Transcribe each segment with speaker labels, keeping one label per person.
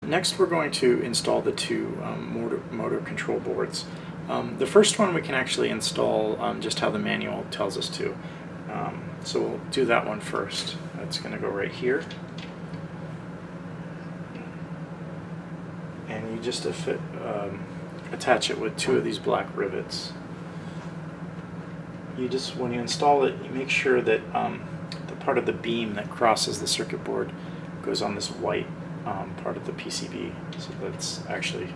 Speaker 1: Next we're going to install the two motor control boards. The first one we can actually install just how the manual tells us to. So we'll do that one first. It's going to go right here. And you just attach it with two of these black rivets. When you install it, you make sure that the part of the beam that crosses the circuit board goes on this white part of the PCB, so that it's actually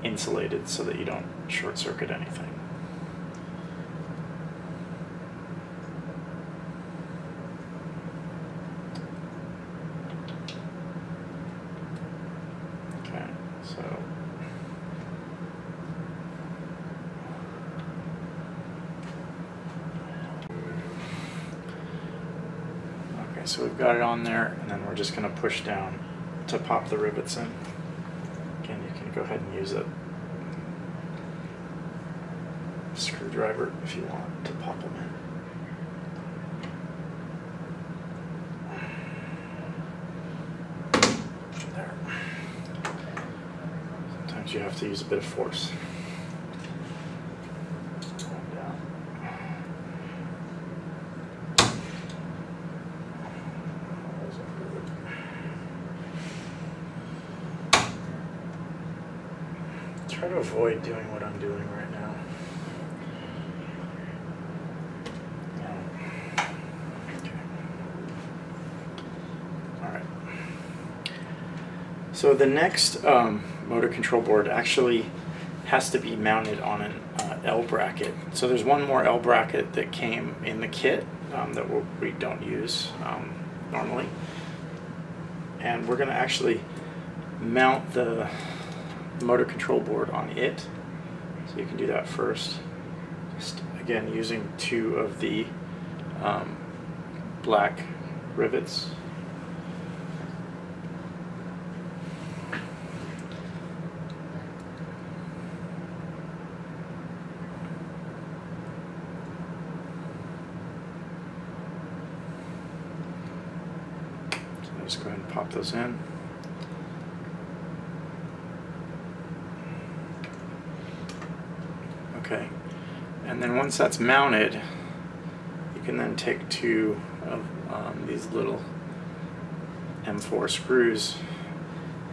Speaker 1: insulated so that you don't short circuit anything. Okay, so we've got it on there, and then we're just going to push down to pop the rivets in. Again, you can go ahead and use a screwdriver if you want to pop them in. There. Sometimes you have to use a bit of force. Try to avoid doing what I'm doing right now. Okay. Alright. So the next motor control board actually has to be mounted on an L bracket. So there's one more L bracket that came in the kit that we don't use normally. And we're going to actually mount the motor control board on it. So you can do that first. Just again using two of the black rivets. So just go ahead and pop those in. Okay, and then once that's mounted, you can then take two of these little M4 screws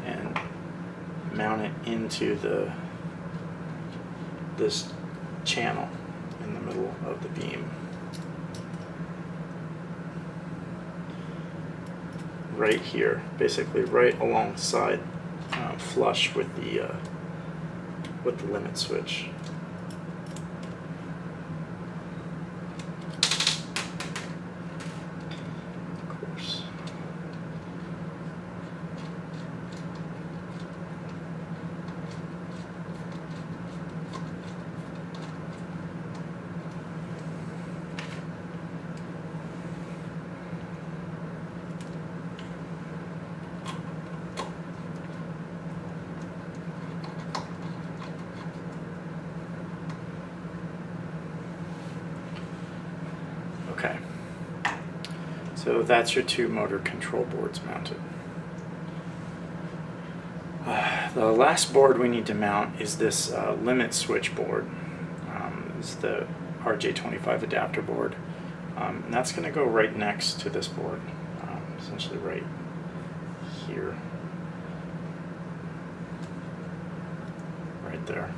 Speaker 1: and mount it into this channel in the middle of the beam. Right here, basically right alongside, flush with the limit switch. Okay, so that's your two motor control boards mounted. The last board we need to mount is this limit switch board. It's the RJ25 adapter board. And that's going to go right next to this board, essentially right here, right there.